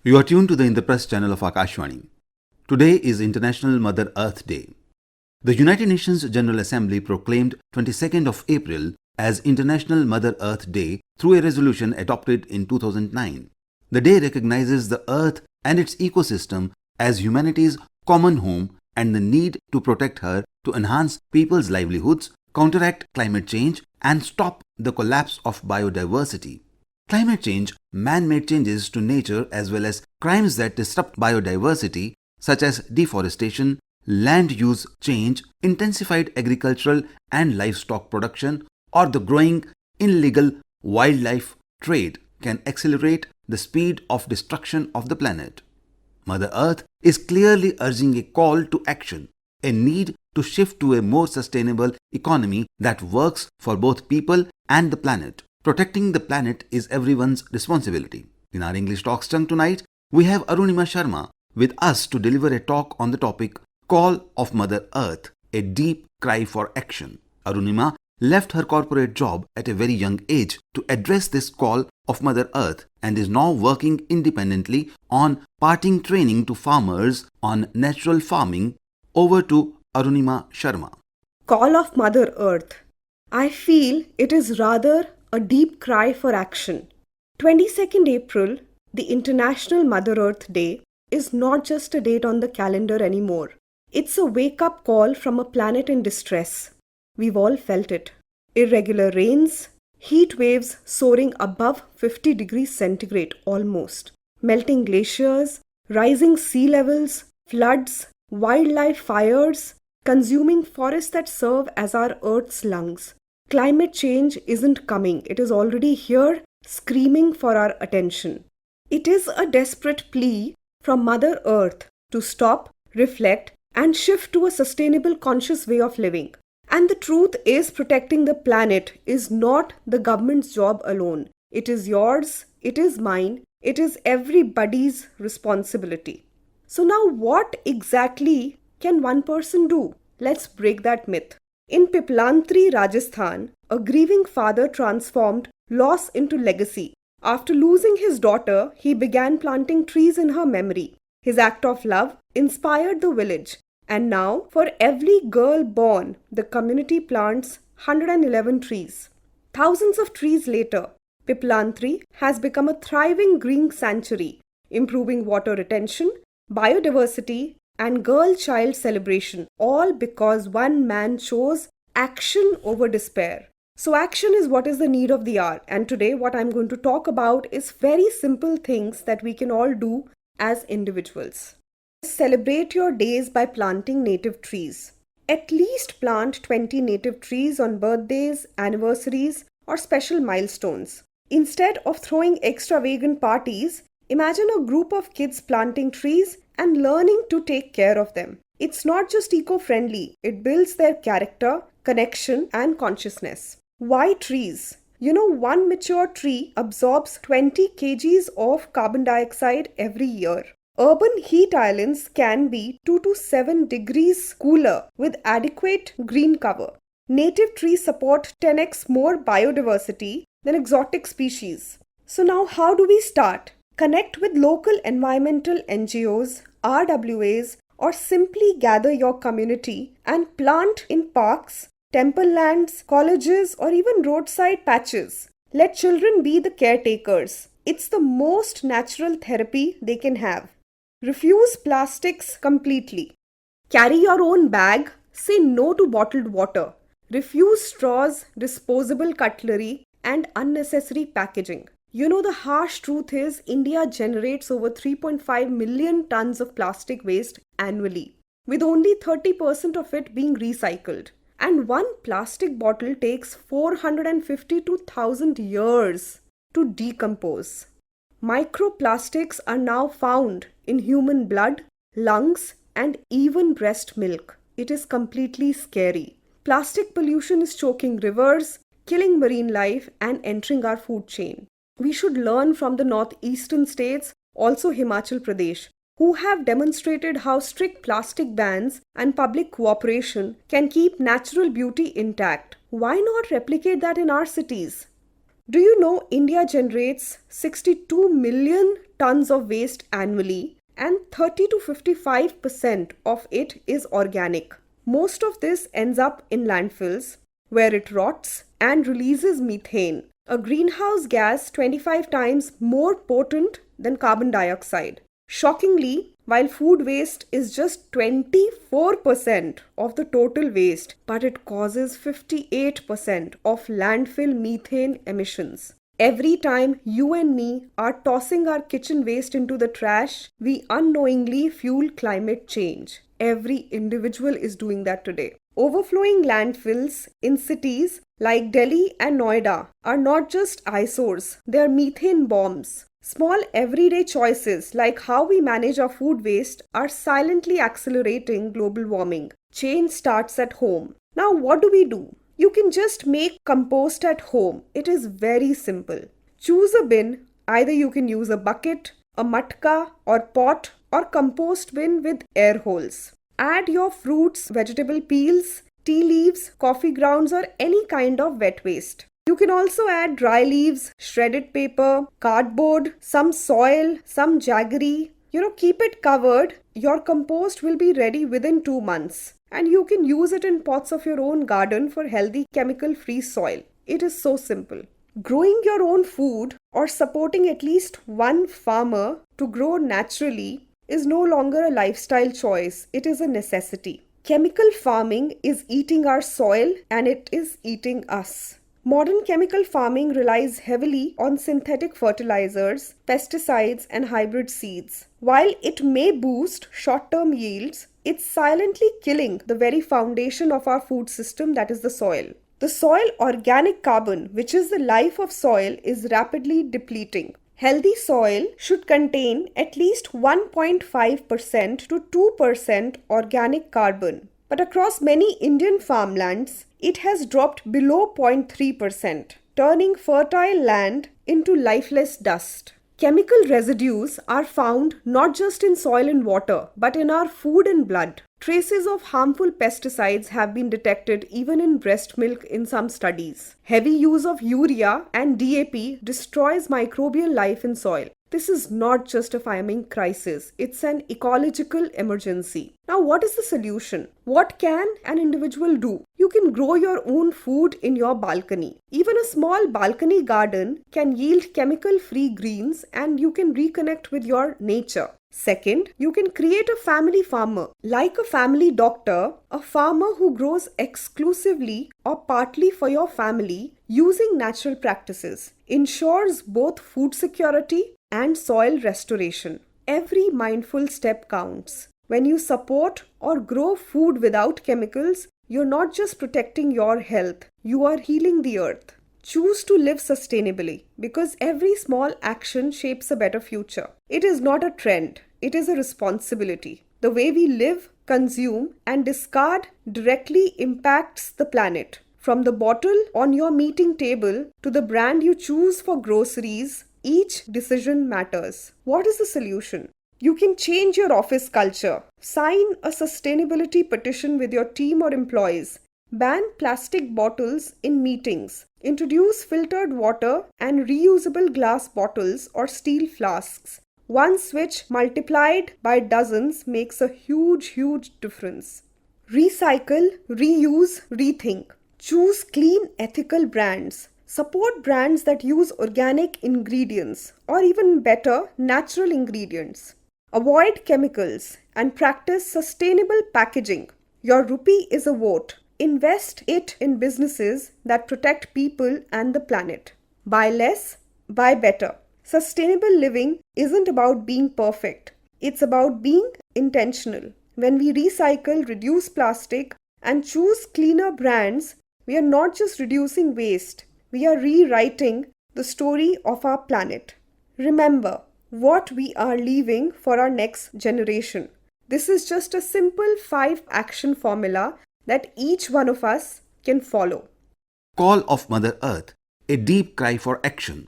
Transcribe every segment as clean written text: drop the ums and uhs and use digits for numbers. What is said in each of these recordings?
You are tuned to the Indraprasth channel of Akashvani. Today is International Mother Earth Day. The United Nations General Assembly proclaimed 22nd of April as International Mother Earth Day through a resolution adopted in 2009. The day recognizes the earth and its ecosystem as humanity's common home and the need to protect her to enhance people's livelihoods, counteract climate change, and stop the collapse of biodiversity. Climate change, man-made changes to nature as well as crimes that disrupt biodiversity such as deforestation, land use change, intensified agricultural and livestock production, or the growing illegal wildlife trade can accelerate the speed of destruction of the planet. Mother Earth is clearly urging a call to action, a need to shift to a more sustainable economy that works for both people and the planet. Protecting the planet is everyone's responsibility. In our English Talks Tongue tonight, we have Arunima Sharma with us to deliver a talk on the topic Call of Mother Earth, a deep cry for action. Arunima left her corporate job at a very young age to address this call of Mother Earth and is now working independently on parting training to farmers on natural farming. Over to Arunima Sharma. Call of Mother Earth. I feel it is rather a deep cry for action. 22nd April, the International Mother Earth Day, is not just a date on the calendar anymore. It's a wake-up call from a planet in distress. We've all felt it. Irregular rains, heat waves soaring above 50 degrees centigrade almost, melting glaciers, rising sea levels, floods, wildlife fires, consuming forests that serve as our Earth's lungs. Climate change isn't coming. It is already here, screaming for our attention. It is a desperate plea from Mother Earth to stop, reflect, and shift to a sustainable, conscious way of living. And the truth is, protecting the planet is not the government's job alone. It is yours, it is mine, it is everybody's responsibility. So now what exactly can one person do? Let's break that myth. In Piplantri, Rajasthan, a grieving father transformed loss into legacy. After losing his daughter, he began planting trees in her memory. His act of love inspired the village. And now, for every girl born, the community plants 111 trees. Thousands of trees later, Piplantri has become a thriving green sanctuary, improving water retention, biodiversity, and girl-child celebration, all because one man chose action over despair. So action is what is the need of the hour, and today what I'm going to talk about is very simple things that we can all do as individuals. Celebrate your days by planting native trees. At least plant 20 native trees on birthdays, anniversaries, or special milestones. Instead of throwing extravagant parties, imagine a group of kids planting trees and learning to take care of them. It's not just eco-friendly, it builds their character, connection, and consciousness. Why trees? You know, one mature tree absorbs 20 kgs of carbon dioxide every year. Urban heat islands can be 2 to 7 degrees cooler with adequate green cover. Native trees support 10x more biodiversity than exotic species. So now how do we start? Connect with local environmental NGOs, RWAs, or simply gather your community and plant in parks, temple lands, colleges, or even roadside patches. Let children be the caretakers. It's the most natural therapy they can have. Refuse plastics completely. Carry your own bag. Say no to bottled water. Refuse straws, disposable cutlery, and unnecessary packaging. You know, the harsh truth is India generates over 3.5 million tons of plastic waste annually, with only 30% of it being recycled. And one plastic bottle takes 452,000 years to decompose. Microplastics are now found in human blood, lungs, and even breast milk. It is completely scary. Plastic pollution is choking rivers, killing marine life, and entering our food chain. We should learn from the northeastern states, also Himachal Pradesh, who have demonstrated how strict plastic bans and public cooperation can keep natural beauty intact. Why not replicate that in our cities? Do you know India generates 62 million tons of waste annually, and 30 to 55% of it is organic. Most of this ends up in landfills, where it rots and releases methane, a greenhouse gas 25 times more potent than carbon dioxide. Shockingly, while food waste is just 24% of the total waste, but it causes 58% of landfill methane emissions. Every time you and me are tossing our kitchen waste into the trash, we unknowingly fuel climate change. Every individual is doing that today. Overflowing landfills in cities like Delhi and Noida are not just eyesores, they are methane bombs. Small everyday choices like how we manage our food waste are silently accelerating global warming. Change starts at home. Now, what do? You can just make compost at home. It is very simple. Choose a bin. Either you can use a bucket, a matka or pot, or compost bin with air holes. Add your fruits, vegetable peels, tea leaves, coffee grounds, or any kind of wet waste. You can also add dry leaves, shredded paper, cardboard, some soil, some jaggery. Keep it covered. Your compost will be ready within 2 months. And you can use it in pots of your own garden for healthy chemical-free soil. It is so simple. Growing your own food or supporting at least one farmer to grow naturally is no longer a lifestyle choice. It is a necessity. Chemical farming is eating our soil and it is eating us. Modern chemical farming relies heavily on synthetic fertilizers, pesticides, and hybrid seeds. While it may boost short-term yields, it's silently killing the very foundation of our food system, that is the soil. The soil organic carbon, which is the life of soil, is rapidly depleting. Healthy soil should contain at least 1.5% to 2% organic carbon. But across many Indian farmlands, it has dropped below 0.3%, turning fertile land into lifeless dust. Chemical residues are found not just in soil and water, but in our food and blood. Traces of harmful pesticides have been detected even in breast milk in some studies. Heavy use of urea and DAP destroys microbial life in soil. This is not just a farming crisis, it's an ecological emergency. Now, what is the solution? What can an individual do? You can grow your own food in your balcony. Even a small balcony garden can yield chemical-free greens and you can reconnect with your nature. Second, you can create a family farmer. Like a family doctor, a farmer who grows exclusively or partly for your family using natural practices ensures both food security and soil restoration. Every mindful step counts. When you support or grow food without chemicals, you're not just protecting your health, you are healing the earth. Choose to live sustainably because every small action shapes a better future. It is not a trend, it is a responsibility. The way we live, consume, and discard directly impacts the planet. From the bottle on your meeting table to the brand you choose for groceries, each decision matters. What is the solution? You can change your office culture. Sign a sustainability petition with your team or employees. Ban plastic bottles in meetings. Introduce filtered water and reusable glass bottles or steel flasks. One switch multiplied by dozens makes a huge difference. Recycle, reuse, rethink. Choose clean, ethical brands. Support brands that use organic ingredients or even better, natural ingredients. Avoid chemicals and practice sustainable packaging. Your rupee is a vote. Invest it in businesses that protect people and the planet. Buy less, buy better. Sustainable living isn't about being perfect. It's about being intentional. When we recycle, reduce plastic, and choose cleaner brands, we are not just reducing waste. We are rewriting the story of our planet. Remember what we are leaving for our next generation. This is just a simple 5-action formula that each one of us can follow. Call of Mother Earth, a deep cry for action.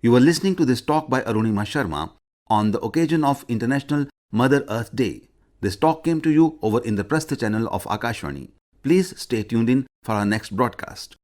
You were listening to this talk by Arunima Sharma on the occasion of International Mother Earth Day. This talk came to you over in the Prastha channel of Akashvani. Please stay tuned in for our next broadcast.